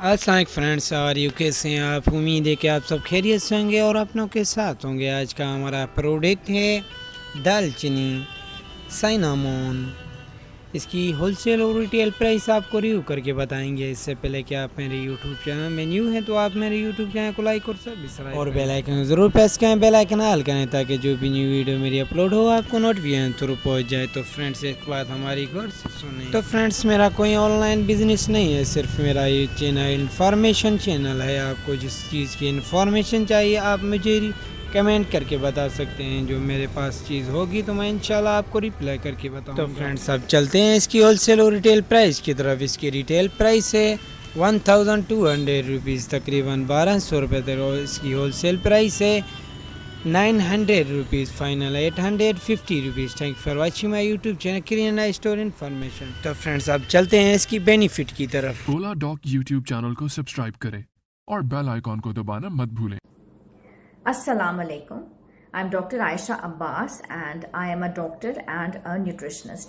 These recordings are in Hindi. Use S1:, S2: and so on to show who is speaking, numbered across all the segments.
S1: अस्सलाम फ्रेंड्स, और यू कैसे हैं आप? उम्मीद है कि आप सब खैरियत से होंगे और अपनों के साथ होंगे। आज का हमारा प्रोडक्ट है दालचीनी साइनामोन। इसकी होलसेल और रिटेल प्राइस आपको रिव्यू करके बताएंगे। इससे पहले कि आप मेरे यूट्यूब चैनल में न्यू हैं तो आप मेरे यूट्यूब चैनल को लाइक और सब्सक्राइब और बेल आइकन ज़रूर प्रेस करें। बेल आइकन ऑल करें ताकि जो भी न्यू वीडियो मेरी अपलोड हो आपको नोटिफिकेशन थ्रू पहुँच जाए। तो फ्रेंड्स, एक बात हमारी गौर से सुने। तो फ्रेंड्स, मेरा कोई ऑनलाइन बिजनेस नहीं है, सिर्फ मेरा ये चैनल इन्फॉर्मेशन चैनल है। आपको जिस चीज़ की इन्फॉर्मेशन चाहिए आप मुझे कमेंट करके बता सकते हैं। जो मेरे पास चीज़ होगी तो मैं इंशाल्लाह आपको रिप्लाई करके बताऊंगा। तो फ्रेंड्स, अब चलते हैं इसकी होलसेल और रिटेल प्राइस की तरफ। इसकी रिटेल प्राइस है 1200 रुपीज़, तकरीबन 1200 रुपये तक। और इसकी होलसेल प्राइस है 900 rupees, final 850 rupees. Thank you for watching my YouTube channel क्रिएना स्टोर इन्फॉर्मेशन। तो फ्रेंड्स, अब चलते हैं इसकी बेनिफिट की तरफ।
S2: ओला डॉक यूट्यूब चैनल को सब्सक्राइब करें और बेल आइकॉन को दबाना मत भूलें।
S3: Assalamu alaikum. I'm Dr. Aisha Abbas and I am a doctor and a nutritionist.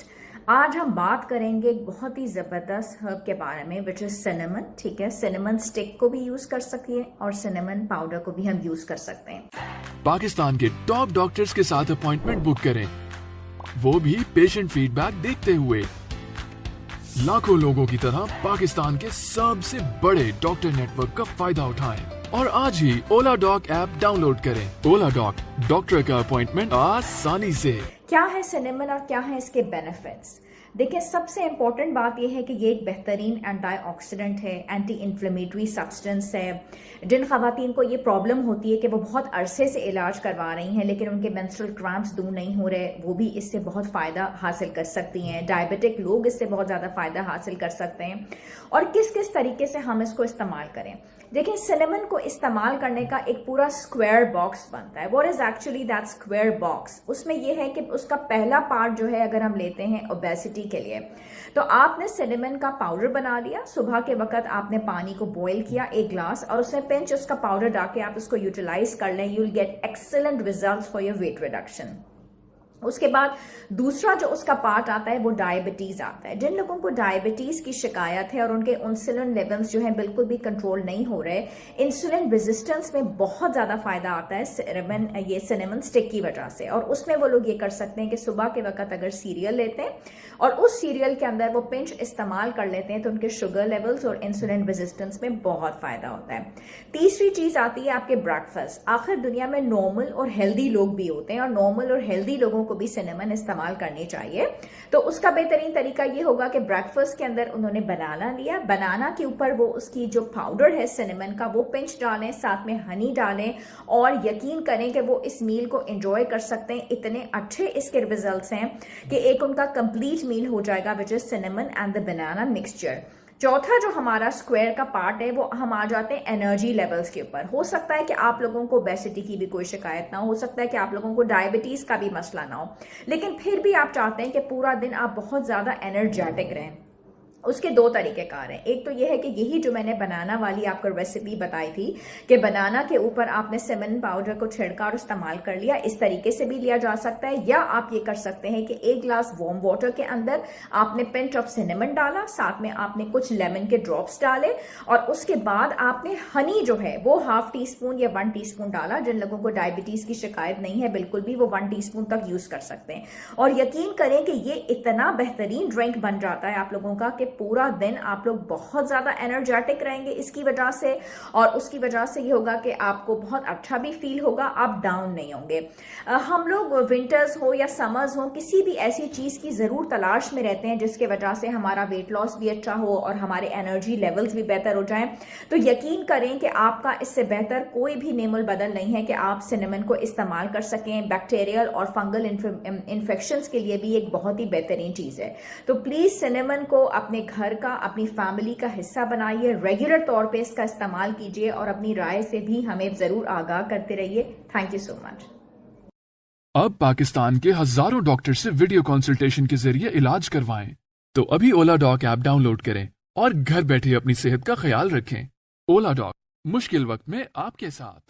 S3: आज हम बात करेंगे एक बहुत ही ज़बरदस्त हर्ब के बारे में विच इज़ सिनेमन। ठीक है, सिनेमन स्टिक को भी यूज़ कर सकते हैं और सिनेमन पाउडर को भी हम यूज़ कर सकते हैं।
S2: पाकिस्तान के टॉप डॉक्टर्स के साथ अपॉइंटमेंट बुक करें, वो भी पेशेंट फीडबैक देखते हुए। लाखों लोगों की तरह पाकिस्तान के सबसे बड़े डॉक्टर नेटवर्क का फायदा उठाएं और आज ही ओला डॉक ऐप डाउनलोड करें। ओला डॉक, डॉक्टर का अपॉइंटमेंट आसानी से।
S3: क्या है सिनेमन और क्या है इसके बेनिफिट्स? देखिए, सबसे इम्पॉर्टेंट बात यह है कि ये एक बेहतरीन एंटीऑक्सीडेंट है, एंटी इन्फ्लेमेटरी सब्सटेंस है। जिन खवातीन को ये प्रॉब्लम होती है कि वो बहुत अरसे से इलाज करवा रही हैं लेकिन उनके मेंस्ट्रुअल क्रैम्प्स दूर नहीं हो रहे, वो भी इससे बहुत फ़ायदा हासिल कर सकती हैं। डायबिटिक लोग इससे बहुत ज़्यादा फ़ायदा हासिल कर सकते हैं। और किस किस तरीके से हम इसको इस्तेमाल करें? देखिए, सिनेमन को इस्तेमाल करने का एक पूरा स्क्वायर बॉक्स बनता है। What is actually that square box? उसमें यह है कि उसका पहला पार्ट जो है, अगर हम लेते हैं ओबेसिटी के लिए, तो आपने सिनेमन का पाउडर बना लिया। सुबह के वक्त आपने पानी को बॉईल किया 1 ग्लास और उसमें पिंच उसका पाउडर डाल के आप उसको यूटिलाइज कर लें। You will get excellent results for your weight reduction. उसके बाद दूसरा जो उसका पार्ट आता है वो डायबिटीज आता है। जिन लोगों को डायबिटीज की शिकायत है और उनके इंसुलिन लेवल्स जो है बिल्कुल भी कंट्रोल नहीं हो रहे, इंसुलिन रेजिस्टेंस में बहुत ज्यादा फायदा आता है ये सिनेमन स्टिक की वजह से। और उसमें वो लोग ये कर सकते हैं कि सुबह के वक्त अगर सीरियल लेते हैं और उस सीरियल के अंदर वो पिंच इस्तेमाल कर लेते हैं तो उनके शुगर लेवल्स और इंसुलिन रेजिस्टेंस में बहुत फायदा होता है। तीसरी चीज आती है आपके ब्रेकफास्ट। आखिर दुनिया में नॉर्मल और हेल्दी लोग भी होते हैं और नॉर्मल और हेल्दी लोगों को भी सिनेमन इस्तेमाल करनी चाहिए। तो उसका बेहतरीन तरीका ये होगा कि ब्रेकफास्ट के अंदर उन्होंने बनाना लिया, बनाना के ऊपर वो उसकी जो पाउडर है सिनेमन का वो पिंच डालें, साथ में हनी डालें और यकीन करें कि वो इस मील को एंजॉय कर सकते हैं। इतने अच्छे इसके रिजल्ट्स हैं कि एक उनका कंप्लीट मील हो जाएगा which is cinnamon and the banana mixture. चौथा जो हमारा स्क्वायर का पार्ट है वो हम आ जाते हैं एनर्जी लेवल्स के ऊपर। हो सकता है कि आप लोगों को ओबेसिटी की भी कोई शिकायत ना हो सकता है कि आप लोगों को डायबिटीज का भी मसला ना हो, लेकिन फिर भी आप चाहते हैं कि पूरा दिन आप बहुत ज्यादा एनर्जेटिक रहें। उसके 2 तरीकेकार हैं। एक तो यह है कि यही जो मैंने बनाना वाली आपको रेसिपी बताई थी कि बनाना के ऊपर आपने सिनेमन पाउडर को छिड़का और इस्तेमाल कर लिया, इस तरीके से भी लिया जा सकता है। या आप ये कर सकते हैं कि 1 ग्लास वार्म वाटर के अंदर आपने पिंच ऑफ सिनेमन डाला, साथ में आपने कुछ लेमन के ड्रॉप्स डाले और उसके बाद आपने हनी जो है वो ½ टीस्पून या 1 टीस्पून डाला। जिन लोगों को डायबिटीज की शिकायत नहीं है बिल्कुल भी, वो 1 टीस्पून तक यूज कर सकते हैं। और यकीन करें कि ये इतना बेहतरीन ड्रिंक बन जाता है आप लोगों का कि पूरा दिन आप लोग बहुत ज्यादा एनर्जेटिक रहेंगे इसकी वजह से। और उसकी वजह से ये होगा कि आपको बहुत अच्छा भी फील होगा, आप डाउन नहीं होंगे। हम लोग विंटर्स हो या समर्स हो किसी भी ऐसी चीज की जरूर तलाश में रहते हैं जिसके वजह से हमारा वेट लॉस भी अच्छा हो और हमारे एनर्जी लेवल्स भी बेहतर हो जाएं। तो यकीन करें कि आपका इससे बेहतर कोई भी नेमुल बदल नहीं है कि आप सिनेमन को इस्तेमाल कर सकें। बैक्टीरियल और फंगल इन्फेक्शंस के लिए भी एक बहुत ही बेहतरीन चीज है। तो प्लीज सिनेमन को अपने घर का, अपनी फैमिली का हिस्सा बनाइए, रेगुलर तौर पे इसका इस्तेमाल कीजिए और अपनी राय से भी हमें जरूर आगाह करते रहिए। Thank you so much.
S2: अब पाकिस्तान के हजारों डॉक्टर से वीडियो कंसल्टेशन के जरिए इलाज करवाएं। तो अभी ओला डॉक ऐप डाउनलोड करें और घर बैठे अपनी सेहत का ख्याल रखें। ओला डॉक, मुश्किल वक्त में आपके साथ।